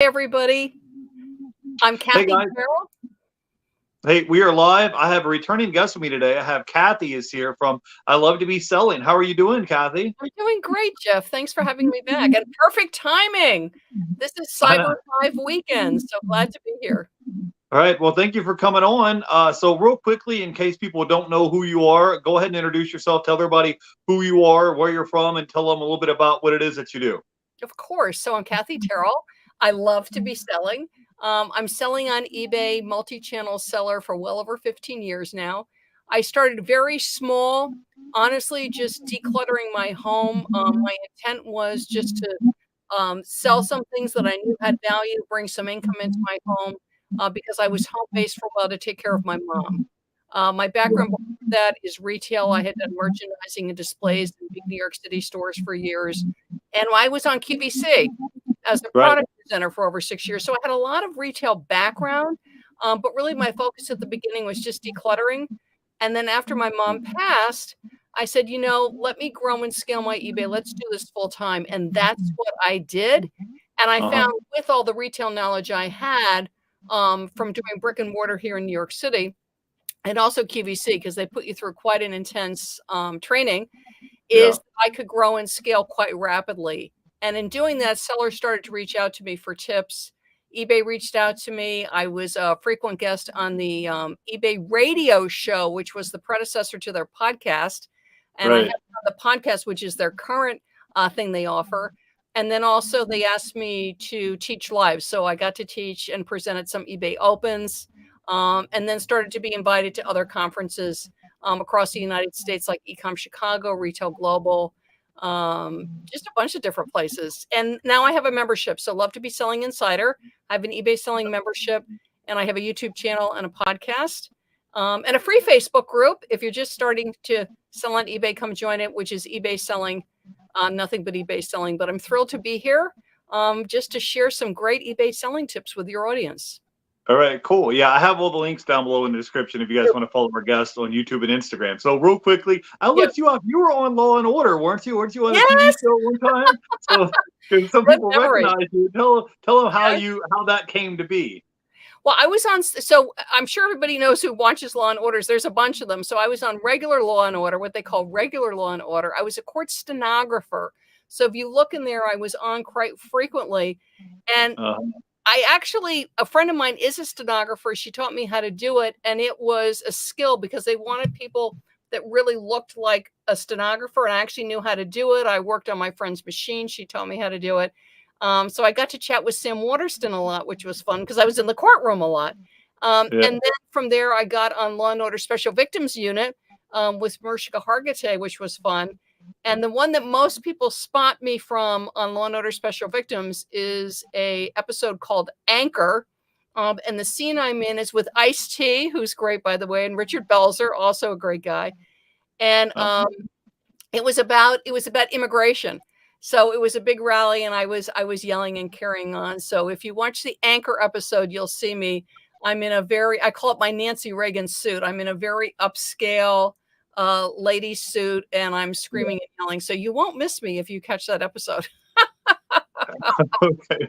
Everybody. I'm Hey Kathy guys. Terrill. Hey, we are live. I have a returning guest with me today. I have Kathy is here from I Love to Be Selling. How are you doing, Kathy? I'm doing great, Jeff. Thanks for having me back. And perfect timing. This is I know. Cyber 5 weekend, so glad to be here. All right. Well, thank you for coming on. So real quickly, in case people don't know who you are, go ahead and introduce yourself. Tell everybody who you are, where you're from, and tell them a little bit about what it is that you do. Of course. So I'm Kathy Terrill. I love to be selling. I'm selling on eBay, multi-channel seller for well over 15 years now. I started very small, honestly, just decluttering my home. My intent was just to sell some things that I knew had value, bring some income into my home because I was home-based for a while to take care of my mom. My background before that is retail. I had done merchandising and displays in big New York City stores for years. And I was on QVC as a Right. product presenter for over 6 years. So I had a lot of retail background, but really my focus at the beginning was just decluttering. And then after my mom passed, I said, let me grow and scale my eBay. Let's do this full time. And that's what I did. And I Uh-huh. found with all the retail knowledge I had from doing brick and mortar here in New York City, and also QVC, because they put you through quite an intense training, Yeah. is that I could grow and scale quite rapidly. And in doing that, sellers started to reach out to me for tips. eBay reached out to me. I was a frequent guest on the eBay radio show, which was the predecessor to their podcast. And I have Right. the podcast, which is their current thing they offer. And then also they asked me to teach live. So I got to teach and present at some eBay Opens, and then started to be invited to other conferences across the United States, like Ecom Chicago, Retail Global, just a bunch of different places. And now I have a membership. So Love to Be Selling Insider. I have an eBay selling membership, and I have a YouTube channel and a podcast, and a free Facebook group. If you're just starting to sell on eBay, come join it, which is eBay Selling, nothing but eBay selling. But I'm thrilled to be here just to share some great eBay selling tips with your audience. All right, cool. Yeah, I have all the links down below in the description if you guys want to follow our guests on YouTube and Instagram. So real quickly, I Yep. looked you up. You were on Law and Order, weren't you? Weren't you on a TV Yes. show one time? So because some Good people memory. recognize you. Tell them how Yes. how that came to be. Well, I was on, so I'm sure everybody knows who watches Law and Orders. There's a bunch of them. So I was on regular Law and Order, what they call regular Law and Order. I was a court stenographer. So if you look in there, I was on quite frequently. And a friend of mine is a stenographer. She taught me how to do it. And it was a skill because they wanted people that really looked like a stenographer, and I actually knew how to do it. I worked on my friend's machine. She taught me how to do it. So I got to chat with Sam Waterston a lot, which was fun because I was in the courtroom a lot. Yeah. And then from there, I got on Law and Order Special Victims Unit with Mirshika Hargitay, which was fun. And the one that most people spot me from on Law and Order Special Victims is a episode called Anchor. And the scene I'm in is with Ice-T, who's great, by the way, and Richard Belzer, also a great guy. And it was about immigration. So it was a big rally, and I was yelling and carrying on. So if you watch the Anchor episode, you'll see me. I'm in I call it my Nancy Reagan suit. I'm in a very upscale lady suit, and I'm screaming and yelling. So you won't miss me if you catch that episode. Okay.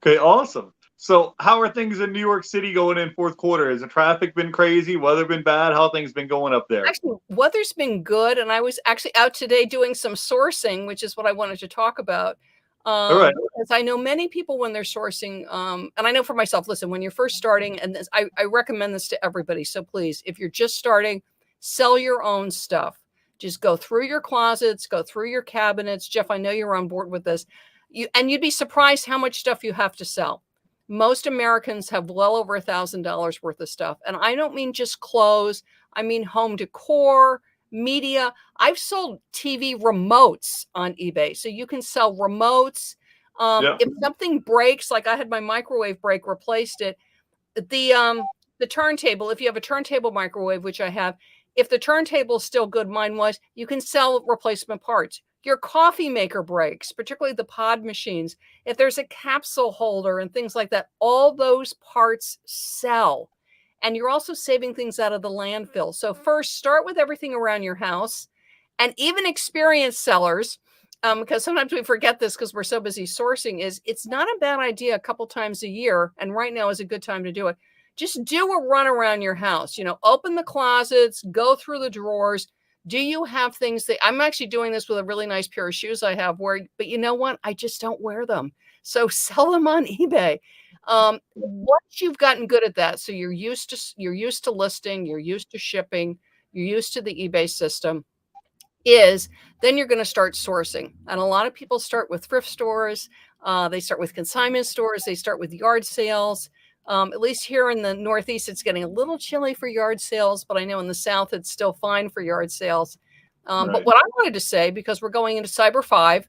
Okay, awesome. So how are things in New York City going in fourth quarter? Has the traffic been crazy? Weather been bad? How things been going up there? Actually, weather's been good, and I was actually out today doing some sourcing, which is what I wanted to talk about. All right. Because I know many people when they're sourcing, and I know for myself, listen, when you're first starting, and I recommend this to everybody. So please, if you're just starting, sell your own stuff. Just go through your closets, go through your cabinets. Jeff, I know you're on board with this. You'd be surprised how much stuff you have to sell. Most Americans have well over $1,000 worth of stuff. And I don't mean just clothes. I mean home decor, media. I've sold TV remotes on eBay. So you can sell remotes. Yeah. If something breaks, like I had my microwave break, replaced it. The turntable, if you have a turntable microwave, which I have, if the turntable is still good, mine was, you can sell replacement parts. Your coffee maker breaks, particularly the pod machines. If there's a capsule holder and things like that, all those parts sell. And you're also saving things out of the landfill. So first, start with everything around your house. And even experienced sellers, because sometimes we forget this because we're so busy sourcing, is it's not a bad idea a couple times a year, and right now is a good time to do it. Just do a run around your house, open the closets, go through the drawers. Do you have things that I'm actually doing this with a really nice pair of shoes I have but you know what? I just don't wear them. So sell them on eBay. Once you've gotten good at that, so you're used to listing, you're used to shipping, you're used to the eBay system, then you're going to start sourcing. And a lot of people start with thrift stores. They start with consignment stores. They start with yard sales. At least here in the Northeast, it's getting a little chilly for yard sales, but I know in the South, it's still fine for yard sales. But what I wanted to say, because we're going into Cyber 5,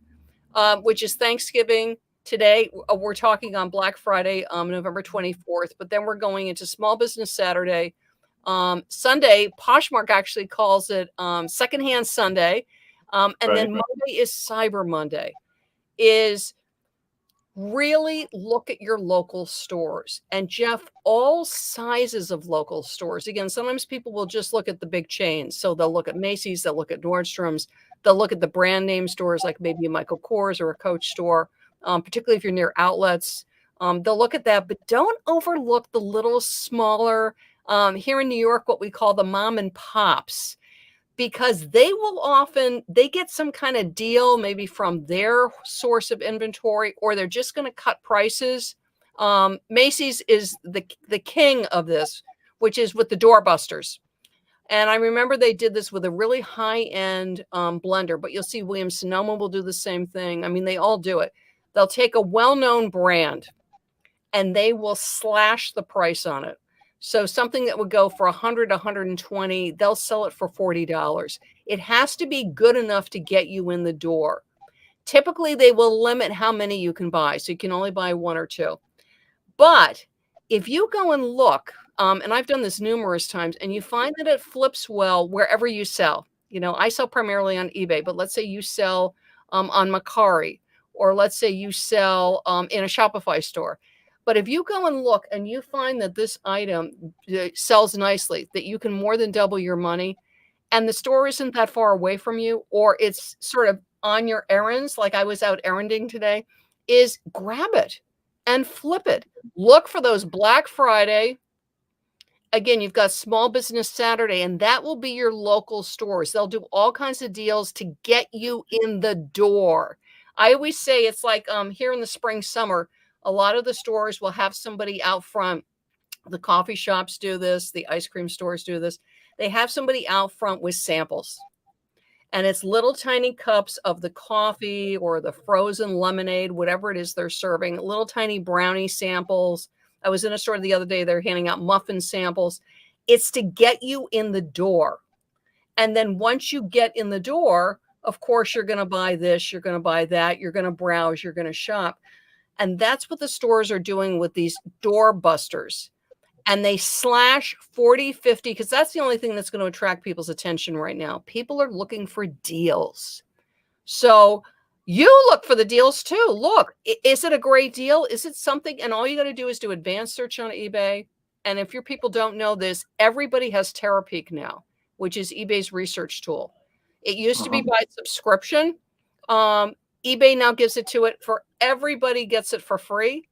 which is Thanksgiving today, we're talking on Black Friday, November 24th, but then we're going into Small Business Saturday. Sunday, Poshmark actually calls it Secondhand Sunday. And then Monday is Cyber Monday. Is really look at your local stores. And Jeff, all sizes of local stores. Again, sometimes people will just look at the big chains. So they'll look at Macy's, they'll look at Nordstrom's, they'll look at the brand name stores like maybe a Michael Kors or a Coach store, particularly if you're near outlets. They'll look at that, but don't overlook the little smaller, here in New York, what we call the mom and pops, because they get some kind of deal, maybe from their source of inventory, or they're just going to cut prices. Macy's is the king of this, which is with the doorbusters. And I remember they did this with a really high-end blender, but you'll see Williams-Sonoma will do the same thing. I mean, they all do it. They'll take a well-known brand and they will slash the price on it. So something that would go for $100, $120, they'll sell it for $40. It has to be good enough to get you in the door. Typically, they will limit how many you can buy, so you can only buy one or two. But if you go and look, and I've done this numerous times, and you find that it flips well wherever you sell. I sell primarily on eBay, but let's say you sell on Mercari, or let's say you sell in a Shopify store. But if you go and look and you find that this item sells nicely, that you can more than double your money, and the store isn't that far away from you, or it's sort of on your errands, like I was out erranding today, is grab it and flip it. Look for those Black Friday. Again, you've got Small Business Saturday, and that will be your local stores. They'll do all kinds of deals to get you in the door. I always say it's like here in the spring, summer, a lot of the stores will have somebody out front. The coffee shops do this. The ice cream stores do this. They have somebody out front with samples. And it's little tiny cups of the coffee or the frozen lemonade, whatever it is they're serving, little tiny brownie samples. I was in a store the other day. They're handing out muffin samples. It's to get you in the door. And then once you get in the door, of course, you're going to buy this, you're going to buy that, you're going to browse, you're going to shop. And that's what the stores are doing with these door busters. And they slash 40, 50, because that's the only thing that's going to attract people's attention right now. People are looking for deals. So you look for the deals too. Look, is it a great deal? Is it something? And all you got to do is do advanced search on eBay. And if your people don't know this, everybody has Terrill now, which is eBay's research tool. It used to be by subscription. eBay now gives it to it for everybody, gets it for free.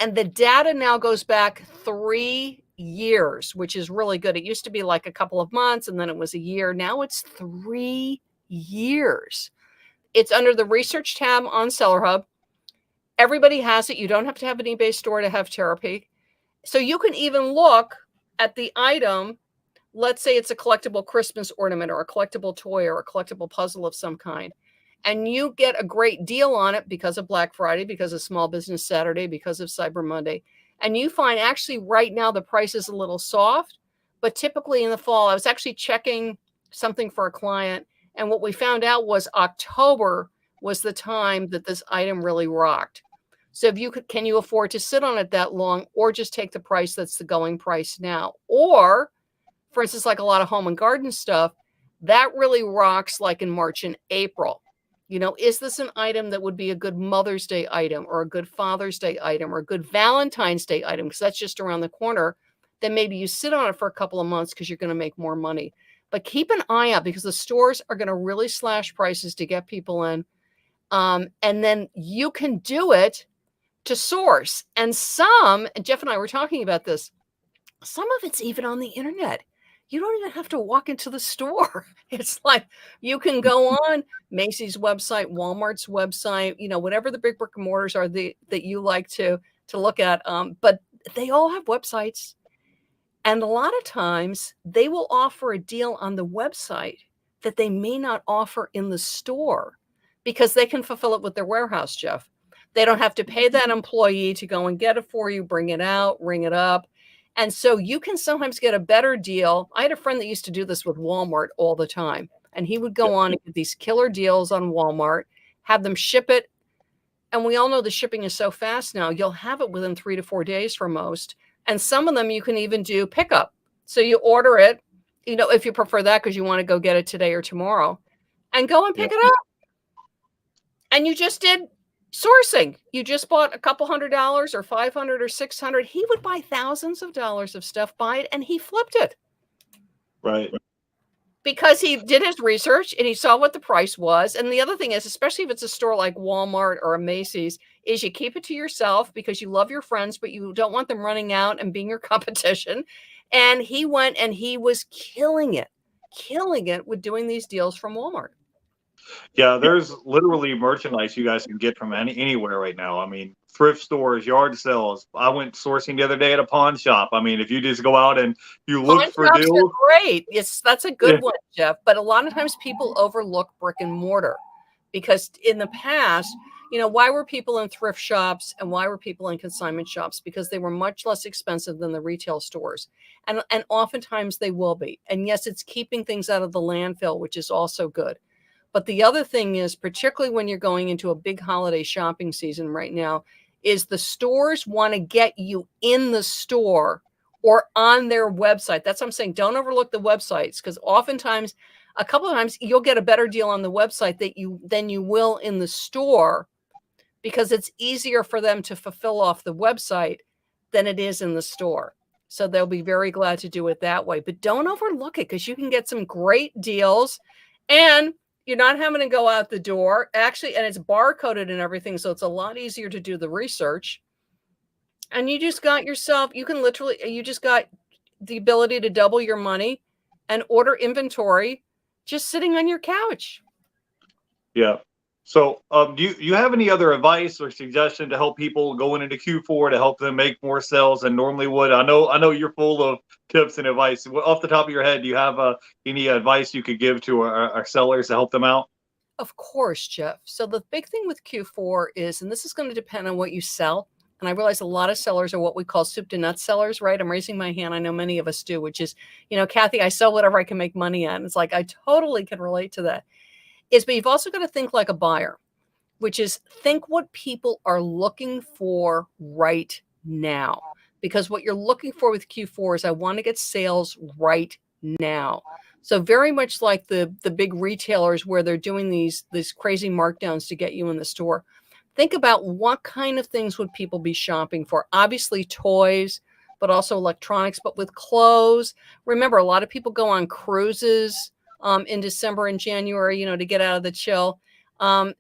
And the data now goes back 3 years, which is really good. It used to be like a couple of months and then it was a year. Now it's 3 years. It's under the research tab on Seller Hub. Everybody has it. You don't have to have an eBay store to have Terrill. So you can even look at the item. Let's say it's a collectible Christmas ornament or a collectible toy or a collectible puzzle of some kind. And you get a great deal on it because of Black Friday, because of Small Business Saturday, because of Cyber Monday. And you find actually right now the price is a little soft, but typically in the fall, I was actually checking something for a client. And what we found out was October was the time that this item really rocked. So if you can you afford to sit on it that long, or just take the price that's the going price now? Or, for instance, like a lot of home and garden stuff, that really rocks like in March and April. Is this an item that would be a good Mother's Day item or a good Father's Day item or a good Valentine's Day item? Because that's just around the corner. Then maybe you sit on it for a couple of months because you're going to make more money. But keep an eye out because the stores are going to really slash prices to get people in. And then you can do it to source. And some, and Jeff and I were talking about this, some of it's even on the internet. You don't even have to walk into the store. It's like you can go on Macy's website, Walmart's website, whatever the big brick and mortars are that you like to look at. But they all have websites. And a lot of times they will offer a deal on the website that they may not offer in the store because they can fulfill it with their warehouse, Jeff. They don't have to pay that employee to go and get it for you, bring it out, ring it up. And so you can sometimes get a better deal. I had a friend that used to do this with Walmart all the time. And he would go on and get these killer deals on Walmart, have them ship it. And we all know the shipping is so fast now. You'll have it within 3 to 4 days for most. And some of them you can even do pickup. So you order it, if you prefer that because you want to go get it today or tomorrow, and go and pick it up. And you just did sourcing. You just bought a couple $100 or $500 or $600. He would buy thousands of dollars of stuff, buy it, and he flipped it. Right. Because he did his research and he saw what the price was. And the other thing is, especially if it's a store like Walmart or a Macy's, is you keep it to yourself because you love your friends, but you don't want them running out and being your competition. And he went and he was killing it with doing these deals from Walmart. Yeah, there's literally merchandise you guys can get from anywhere right now. I mean, thrift stores, yard sales. I went sourcing the other day at a pawn shop. I mean, if you just go out and you look for deals. Great. Yes, that's a good one, Jeff. But a lot of times people overlook brick and mortar because in the past, why were people in thrift shops and why were people in consignment shops? Because they were much less expensive than the retail stores. And oftentimes they will be. And yes, it's keeping things out of the landfill, which is also good. But the other thing is, particularly when you're going into a big holiday shopping season right now, is the stores want to get you in the store or on their website. That's what I'm saying. Don't overlook the websites because oftentimes, a couple of times, you'll get a better deal on the website than you will in the store because it's easier for them to fulfill off the website than it is in the store. So they'll be very glad to do it that way. But don't overlook it because you can get some great deals and you're not having to go out the door. Actually, and it's barcoded and everything, so it's a lot easier to do the research. And you just got yourself, you just got the ability to double your money and order inventory just sitting on your couch. Yeah. So do you have any other advice or suggestion to help people going into Q4 to help them make more sales than normally would? I know you're full of tips and advice. Off the top of your head, do you have any advice you could give to our sellers to help them out? Of course, Jeff. So the big thing with Q4 is, and this is going to depend on what you sell. And I realize a lot of sellers are what we call soup to nuts sellers, right? I'm raising my hand. I know many of us do, which is, Kathy, I sell whatever I can make money on. It's like, I totally can relate to that. But you've also got to think like a buyer, which is think what people are looking for right now. Because what you're looking for with Q4 is I want to get sales right now. So very much like the big retailers where they're doing these crazy markdowns to get you in the store. Think about what kind of things would people be shopping for. Obviously toys, but also electronics, but with clothes. Remember, a lot of people go on cruises in December and January, to get out of the chill. And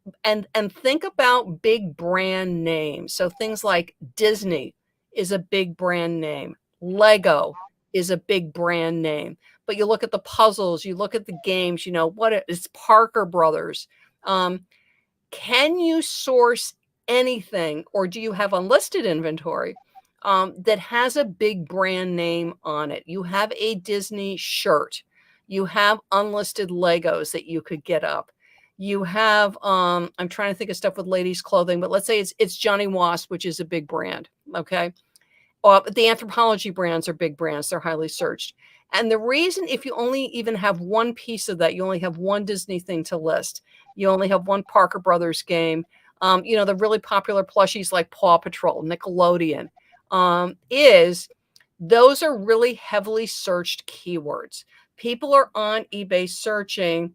think about big brand names. So things like Disney is a big brand name. Lego is a big brand name. But you look at the puzzles, you look at the games, it's Parker Brothers. Can you source anything, or do you have unlisted inventory that has a big brand name on it? You have a Disney shirt. You have unlisted Legos that you could get up. You have, I'm trying to think of stuff with ladies' clothing, but let's say it's Johnny Wasp, which is a big brand, okay? The Anthropology brands are big brands. They're highly searched. And the reason, if you only even have one piece of that, you only have one Disney thing to list, you only have one Parker Brothers game, the really popular plushies like Paw Patrol, Nickelodeon, those are really heavily searched keywords. People are on eBay searching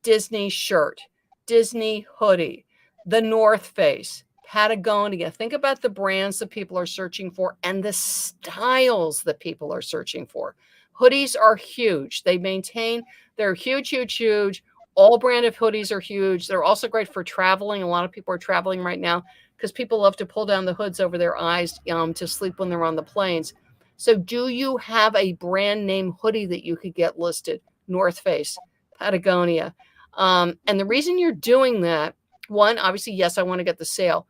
Disney shirt, Disney hoodie, the North Face, Patagonia. Think about the brands that people are searching for and the styles that people are searching for. Hoodies are huge. They're huge, huge, huge. All brand of hoodies are huge. They're also great for traveling. A lot of people are traveling right now because people love to pull down the hoods over their eyes to sleep when they're on the planes. So do you have a brand name hoodie that you could get listed? North Face, Patagonia. And the reason you're doing that, one, obviously, yes, I want to get the sale,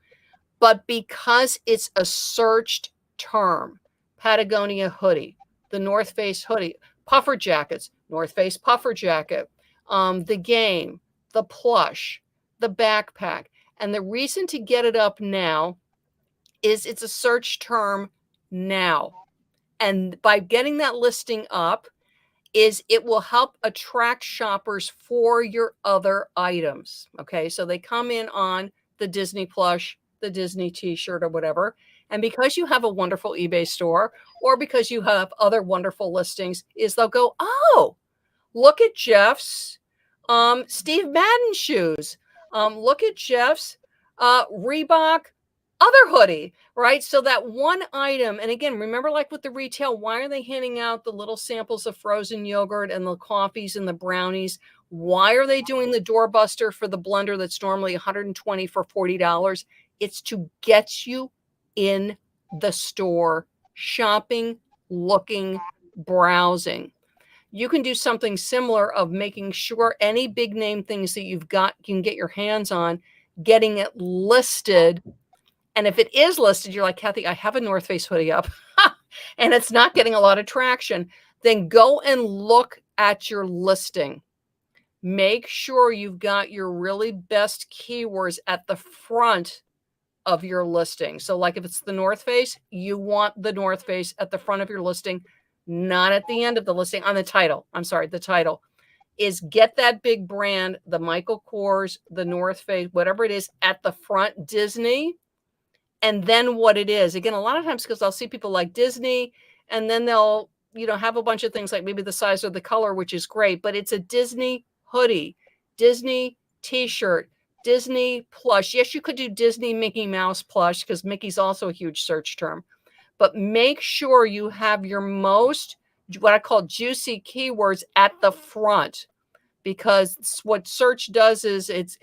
but because it's a searched term, Patagonia hoodie, the North Face hoodie, puffer jackets, North Face puffer jacket, the game, the plush, the backpack. And the reason to get it up now is it's a search term now. And by getting that listing up, is it will help attract shoppers for your other items. Okay, so they come in on the Disney plush, the Disney t-shirt or whatever. And because you have a wonderful eBay store or because you have other wonderful listings, is they'll go, oh, look at Jeff's Steve Madden shoes. Look at Jeff's Reebok other hoodie, right? So that one item, and again, remember, like with the retail, why are they handing out the little samples of frozen yogurt and the coffees and the brownies? Why are they doing the doorbuster for the blender that's normally $120 for $40? It's to get you in the store, shopping, looking, browsing. You can do something similar of making sure any big name things that you've got, you can get your hands on, getting it listed. And if it is listed, you're like, Kathy, I have a North Face hoodie up and it's not getting a lot of traction. Then go and look at your listing. Make sure you've got your really best keywords at the front of your listing. So like if it's the North Face, you want the North Face at the front of your listing, not at the end of the listing, on the title. I'm sorry, the title is get that big brand, the Michael Kors, the North Face, whatever it is, at the front, Disney. And then what it is, again, a lot of times, because I'll see people like Disney, and then they'll, have a bunch of things like maybe the size or the color, which is great, but it's a Disney hoodie, Disney t-shirt, Disney plush. Yes, you could do Disney Mickey Mouse plush because Mickey's also a huge search term, but make sure you have your most, what I call juicy keywords at the front, because what search does is it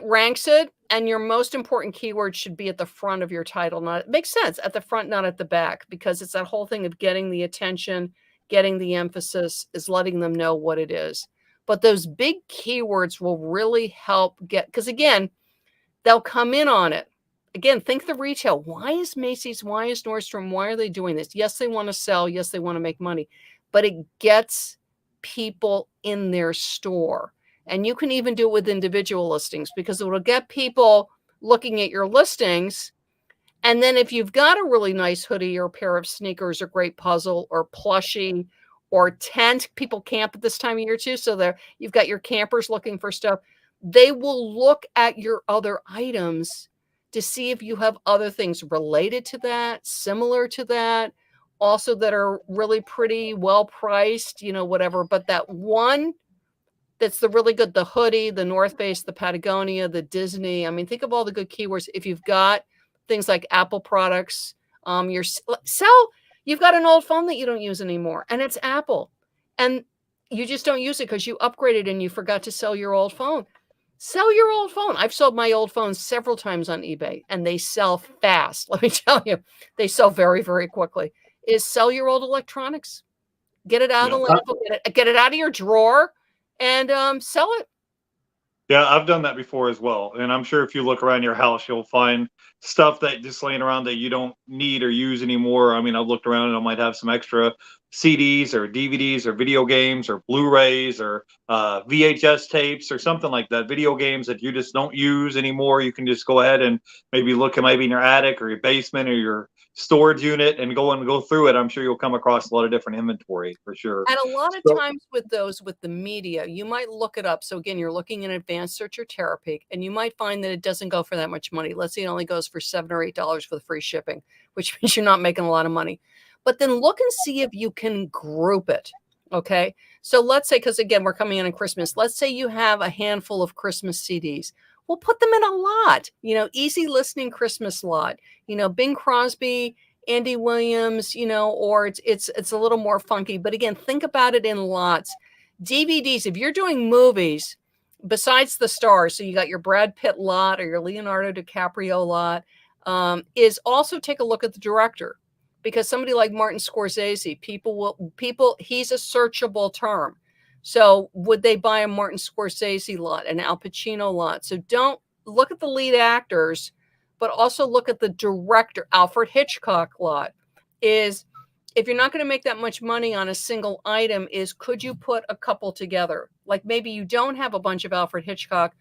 ranks it. And your most important keyword should be at the front of your title. Not, it makes sense, at the front, not at the back, because it's that whole thing of getting the attention, getting the emphasis, is letting them know what it is. But those big keywords will really help get, because again, they'll come in on it. Again, think the retail. Why is Macy's? Why is Nordstrom? Why are they doing this? Yes, they want to sell. Yes, they want to make money. But it gets people in their store. And you can even do it with individual listings because it will get people looking at your listings. And then if you've got a really nice hoodie or a pair of sneakers or great puzzle or plushie or tent, people camp at this time of year too. So you've got your campers looking for stuff. They will look at your other items to see if you have other things related to that, similar to that, also that are really pretty, well priced, whatever. But that one that's the really good, the hoodie, the North Face, the Patagonia, the Disney. I mean, think of all the good keywords. If you've got things like Apple products, you've got an old phone that you don't use anymore and it's Apple and you just don't use it because you upgraded and you forgot to sell your old phone. Sell your old phone. I've sold my old phone several times on eBay and they sell fast. Let me tell you, they sell very, very quickly. Is sell your old electronics. Get it out of the landfill, get it out of your drawer. And sell it. Yeah, I've done that before as well. And I'm sure if you look around your house, you'll find stuff that just laying around that you don't need or use anymore. I mean, I've looked around and I might have some extra CDs or DVDs or video games or Blu-rays or VHS tapes or something like that. Video games that you just don't use anymore. You can just go ahead and maybe look at maybe in your attic or your basement or your storage unit and go through it. I'm sure you'll come across a lot of different inventory for sure. And a lot of times with the media, you might look it up. So again, you're looking in advanced search or Terrill, and you might find that it doesn't go for that much money. Let's say it only goes for $7 or $8 for the free shipping, which means you're not making a lot of money. But then look and see if you can group it. Okay. So let's say, because again, we're coming in on Christmas. Let's say you have a handful of Christmas CDs. We'll put them in a lot, easy listening Christmas lot, Bing Crosby, Andy Williams, or it's a little more funky. But again, think about it in lots. DVDs, if you're doing movies, besides the stars, so you got your Brad Pitt lot or your Leonardo DiCaprio lot, is also take a look at the director. Because somebody like Martin Scorsese, he's a searchable term. So would they buy a Martin Scorsese lot, an Al Pacino lot? So don't look at the lead actors, but also look at the director. Alfred Hitchcock lot is, if you're not going to make that much money on a single item, is could you put a couple together? Like maybe you don't have a bunch of Alfred Hitchcock,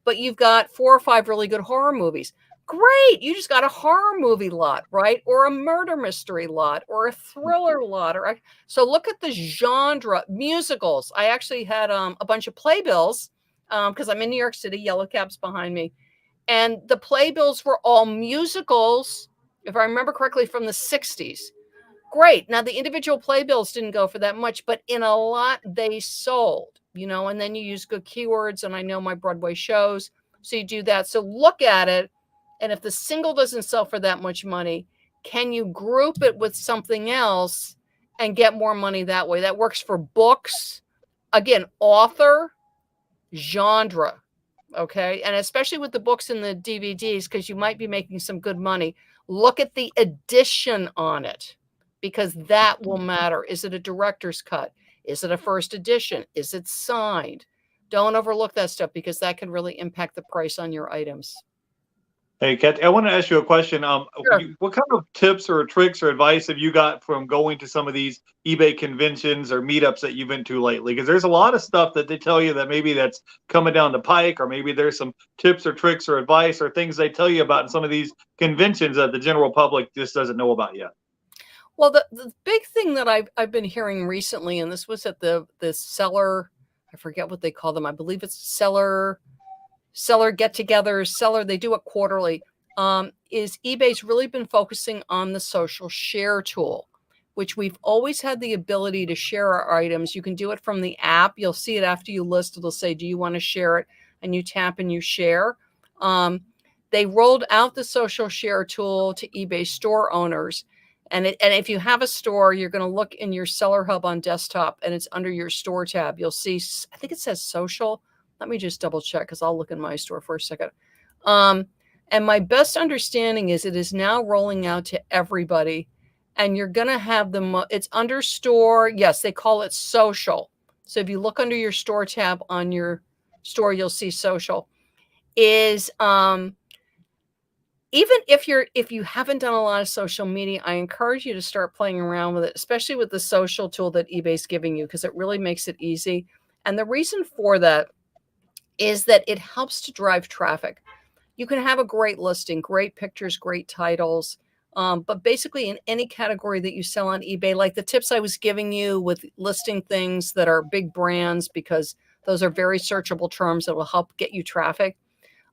but you've got 4 or 5 really good horror movies. Great. You just got a horror movie lot, right? Or a murder mystery lot or a thriller lot. So look at the genre. Musicals. I actually had a bunch of playbills because I'm in New York City, Yellow Cab's behind me. And the playbills were all musicals, if I remember correctly, from the 60s. Great. Now, the individual playbills didn't go for that much, but in a lot they sold, and then you use good keywords. And I know my Broadway shows. So you do that. So look at it. And if the single doesn't sell for that much money, can you group it with something else and get more money that way? That works for books. Again, author, genre. Okay. And especially with the books and the DVDs, because you might be making some good money. Look at the edition on it, because that will matter. Is it a director's cut? Is it a first edition? Is it signed? Don't overlook that stuff, because that can really impact the price on your items. Hey, Kathy, I want to ask you a question. Sure. What kind of tips or tricks or advice have you got from going to some of these eBay conventions or meetups that you've been to lately? Because there's a lot of stuff that they tell you that maybe that's coming down the pike, or maybe there's some tips or tricks or advice or things they tell you about in some of these conventions that the general public just doesn't know about yet. Well, the big thing that I've been hearing recently, and this was at the seller, I forget what they call them. I believe it's seller get-togethers, they do it quarterly, is eBay's really been focusing on the social share tool, which we've always had the ability to share our items. You can do it from the app. You'll see it after you list. It'll say, do you want to share it? And you tap and you share. They rolled out the social share tool to eBay store owners. And if you have a store, you're going to look in your Seller Hub on desktop, and it's under your store tab. You'll see, I think it says social. Let me just double check, because I'll look in my store for a second. And my best understanding is it is now rolling out to everybody, and you're going to have it's under store. Yes, they call it social. So if you look under your store tab on your store, you'll see social. Is even if you haven't done a lot of social media, I encourage you to start playing around with it, especially with the social tool that eBay's giving you, because it really makes it easy. And the reason for that is that it helps to drive traffic. You can have a great listing, great pictures, great titles, but basically in any category that you sell on eBay, like the tips I was giving you with listing things that are big brands, because those are very searchable terms that will help get you traffic.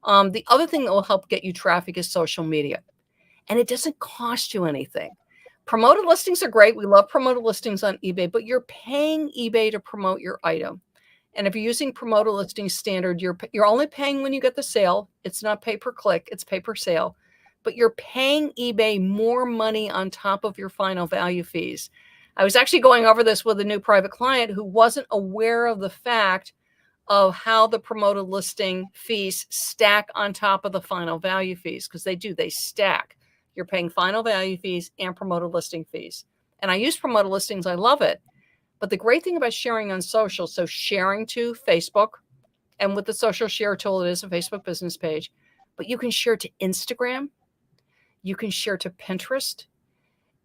The other thing that will help get you traffic is social media, and it doesn't cost you anything. Promoted listings are great. We love promoted listings on eBay, but you're paying eBay to promote your item. And if you're using promoted listing standard, you're only paying when you get the sale. It's not pay per click, it's pay per sale. But you're paying eBay more money on top of your final value fees. I was actually going over this with a new private client who wasn't aware of the fact of how the promoted listing fees stack on top of the final value fees, because they stack. You're paying final value fees and promoted listing fees. And I use promoted listings. I love it. But the great thing about sharing on social, so sharing to Facebook, and with the social share tool, it is a Facebook business page, but you can share to Instagram, you can share to Pinterest,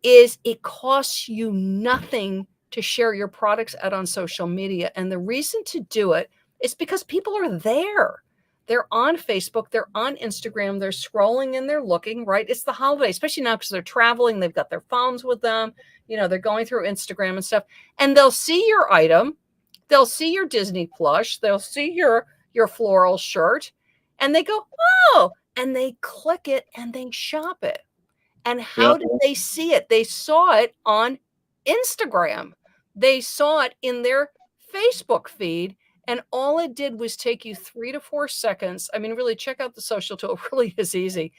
is it costs you nothing to share your products out on social media. And the reason to do it is because people are there. They're on Facebook, they're on Instagram, they're scrolling and they're looking, right? It's the holiday, especially now because they're traveling, they've got their phones with them, they're going through Instagram and stuff, and they'll see your item, they'll see your Disney plush, they'll see your floral shirt, and they go, oh, and they click it and they shop it. And how did they see it? They saw it on Instagram. They saw it in their Facebook feed. And all it did was take you 3 to 4 seconds. I mean, really check out the social tool. It really is easy.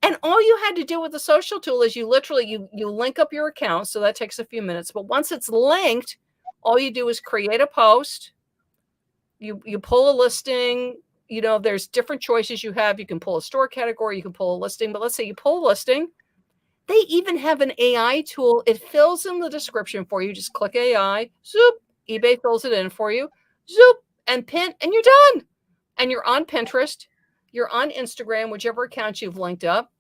And all you had to do with the social tool is you link up your account. So that takes a few minutes. But once it's linked, All you do is create a post. You pull a listing. You know, there's different choices you have. You can pull a store category, you can pull a listing, but let's say you pull a listing. They even have an AI tool. It fills in the description for you. Just click AI, zoop, eBay fills it in for you, zoop, and pin, and you're done. And you're on Pinterest, you're on Instagram, whichever account you've linked up.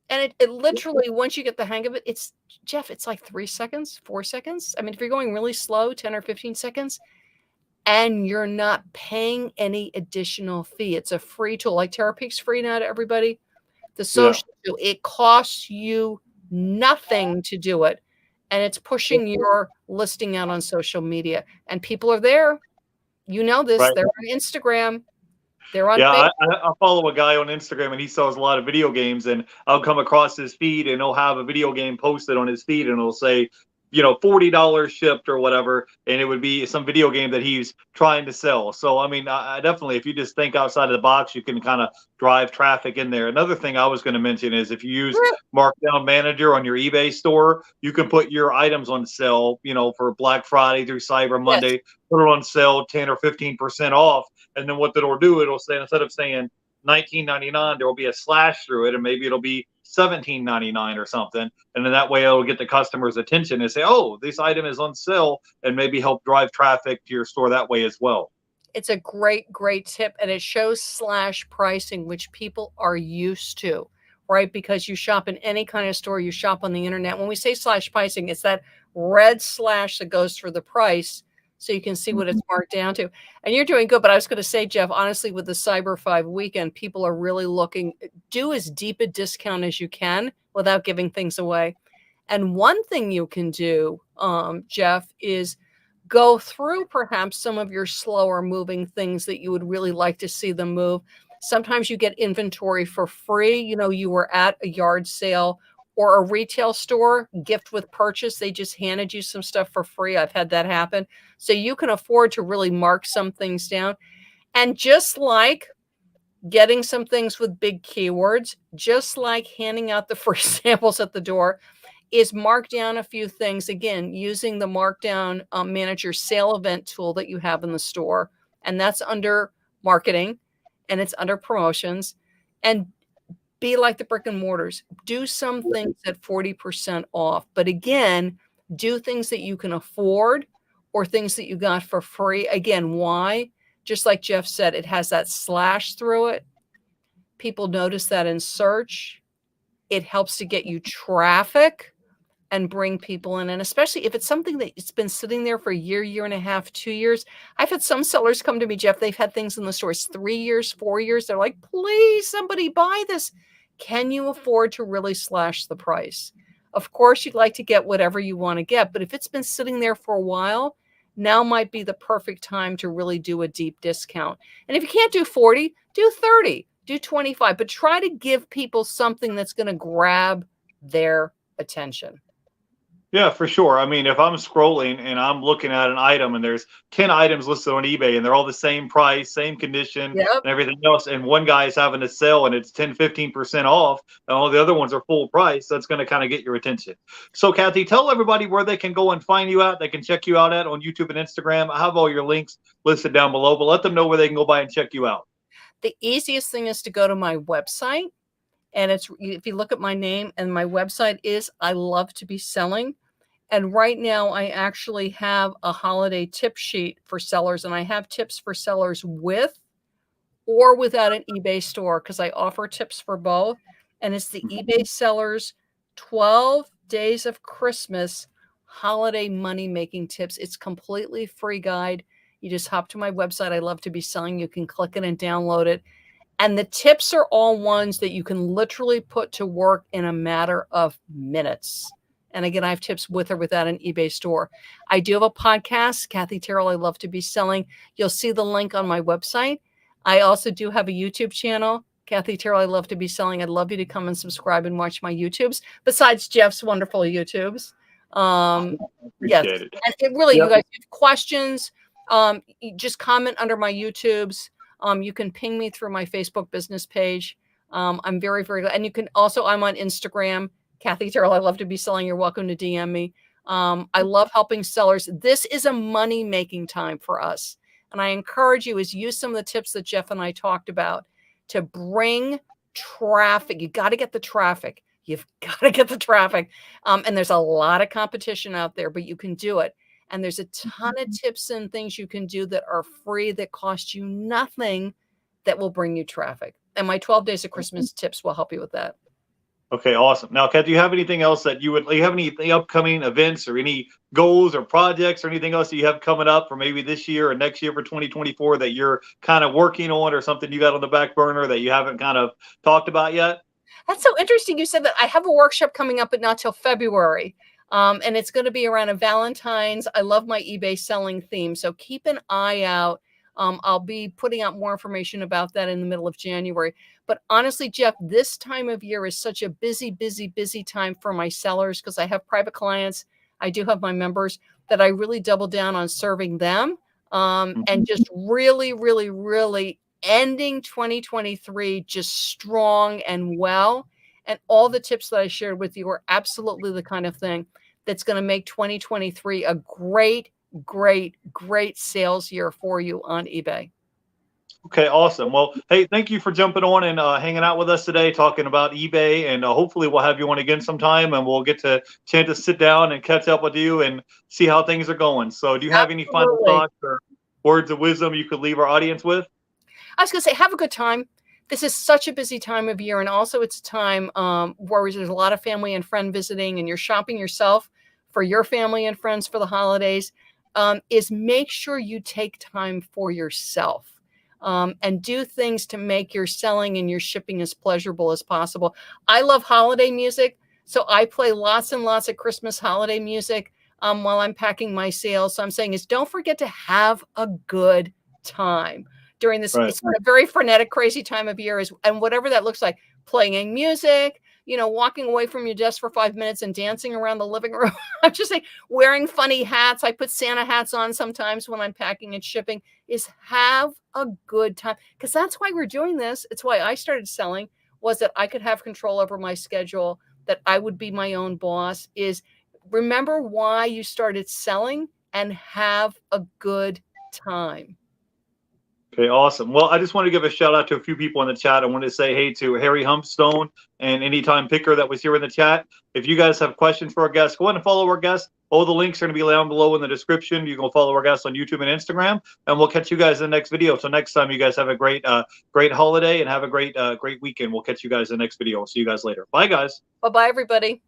And it literally, once you get the hang of it, it's, Jeff, it's like 3 seconds, 4 seconds. I mean, if you're going really slow, 10 or 15 seconds, and you're not paying any additional fee. It's a free tool. Like TerraPeak's free now to everybody. The social, it costs you nothing to do it. And it's pushing your listing out on social media. And people are there. You know this. Right. They're on Instagram. They're on Yeah, Facebook. I follow a guy on Instagram, and he sells a lot of video games, and I'll come across his feed, and he'll have a video game posted on his feed, and it'll say, you know, $40 shipped or whatever, and it would be some video game that he's trying to sell. So, I mean, I definitely, if you just think outside of the box, you can kind of drive traffic in there. Another thing I was going to mention is if you use Markdown Manager on your eBay store, you can put your items on sale, you know, for Black Friday through Cyber Monday, put it on sale 10 or 15% off. And then what it'll do, it'll say, instead of saying $19.99, there will be a slash through it, and maybe it'll be $17.99 or something. And then that way it'll get the customer's attention and say, oh, this item is on sale, and maybe help drive traffic to your store that way as well. It's a great, great tip. And it shows slash pricing, which people are used to, right? Because you shop in any kind of store, you shop on the internet. When we say slash pricing, it's that red slash that goes through the price, so you can see what it's marked down to. And you're doing good. But I was going to say, Jeff, honestly, with the Cyber 5 weekend, people are really looking, do as deep a discount as you can without giving things away. And one thing you can do, Jeff, is go through perhaps some of your slower moving things that you would really like to see them move. Sometimes you get inventory for free. You know, you were at a yard sale or a retail store, gift with purchase. They just handed you some stuff for free. I've had that happen. So you can afford to really mark some things down. And just like getting some things with big keywords, just like handing out the free samples at the door, is mark down a few things. Again, using the Markdown Manager sale event tool that you have in the store. And that's under marketing, and it's under promotions. And be like the brick and mortars. Do some things at 40% off. But again, do things that you can afford or things that you got for free. Again, why? Just like Jeff said, it has that slash through it. People notice that in search. It helps to get you traffic and bring people in. And especially if it's something that it's been sitting there for a year, year and a half, 2 years. I've had some sellers come to me, Jeff. They've had things in the stores 3 years, 4 years. They're like, please, somebody buy this. Can you afford to really slash the price? Of course, you'd like to get whatever you want to get. But if it's been sitting there for a while, now might be the perfect time to really do a deep discount. And if you can't do 40, do 30, do 25. But try to give people something that's going to grab their attention. Yeah, for sure. I mean, if I'm scrolling and I'm looking at an item and there's 10 items listed on eBay and they're all the same price, same condition, and everything else, and one guy is having a sale and it's 10, 15% off, and all the other ones are full price, that's going to kind of get your attention. So, Kathy, tell everybody where they can go and find you at. They can check you out at on YouTube and Instagram. I have all your links listed down below, but let them know where they can go by and check you out. The easiest thing is to go to my website. And it's, if you look at my name, and my website is I Love to Be Selling. And right now I actually have a holiday tip sheet for sellers, and I have tips for sellers with or without an eBay store, because I offer tips for both. And it's the eBay sellers 12 days of Christmas holiday money making tips. It's completely free guide. You just hop to my website, I Love to Be Selling. You can click it and download it. And the tips are all ones that you can literally put to work in a matter of minutes. And again, I have tips with or without an eBay store. I do have a podcast, Kathy Terrill, I Love to Be Selling. You'll see the link on my website. I also do have a YouTube channel, Kathy Terrill, I Love to Be Selling. I'd love you to come and subscribe and watch my YouTubes, besides Jeff's wonderful YouTubes. Yes, Appreciate it. and it really, you guys have questions, you just comment under my YouTubes. You can ping me through my Facebook business page. I'm very, very, and you can also, I'm on Instagram, Kathy Terrill, I Love to Be Selling. You're welcome to DM me. I love helping sellers. This is a money-making time for us. And I encourage you is use some of the tips that Jeff and I talked about to bring traffic. You got to get the traffic. You've got to get the traffic. And there's a lot of competition out there, but you can do it. And there's a ton of tips and things you can do that are free, that cost you nothing, that will bring you traffic. And my 12 Days of Christmas tips will help you with that. Okay, awesome. Now, Kat, do you have anything else that you have any upcoming events or any goals or projects or anything else that you have coming up for maybe this year or next year for 2024 that you're kind of working on, or something you got on the back burner that you haven't kind of talked about yet? That's so interesting you said that. I have a workshop coming up, but not till February. And it's going to be around a Valentine's. I love my eBay selling theme. So keep an eye out. I'll be putting out more information about that in the middle of January. But honestly, Jeff, this time of year is such a busy, busy, busy time for my sellers because I have private clients. I do have my members that I really double down on serving them, and just really, really, really ending 2023 just strong and well. And all the tips that I shared with you are absolutely the kind of thing that's going to make 2023 a great, great, great sales year for you on eBay. Okay, awesome. Well, hey, thank you for jumping on and hanging out with us today, talking about eBay, and hopefully we'll have you on again sometime, and we'll get to chance to sit down and catch up with you and see how things are going. So, do you have any final thoughts or words of wisdom you could leave our audience with? I was going to say, have a good time. This is such a busy time of year, and also it's a time where there's a lot of family and friend visiting, and you're shopping yourself for your family and friends for the holidays. Is make sure you take time for yourself. And do things to make your selling and your shipping as pleasurable as possible. I love holiday music, so I play lots and lots of Christmas holiday music while I'm packing my sales. So I'm saying is don't forget to have a good time during this. Right. It's a very frenetic, crazy time of year, and whatever that looks like, playing music, walking away from your desk for 5 minutes and dancing around the living room. I'm just saying, wearing funny hats. I put Santa hats on sometimes when I'm packing and shipping. Is have a good time, because that's why we're doing this. It's why I started selling, was that I could have control over my schedule, that I would be my own boss. Is remember why you started selling and have a good time. Okay, awesome. Well, I just want to give a shout out to a few people in the chat. I want to say hey to Harry Humpstone and Anytime Picker that was here in the chat. If you guys have questions for our guests, go ahead and follow our guests. All the links are going to be down below in the description. You can follow our guests on YouTube and Instagram, and we'll catch you guys in the next video. So next time, you guys have a great, great holiday and have a great, great weekend. We'll catch you guys in the next video. We'll see you guys later. Bye, guys. Bye-bye, everybody.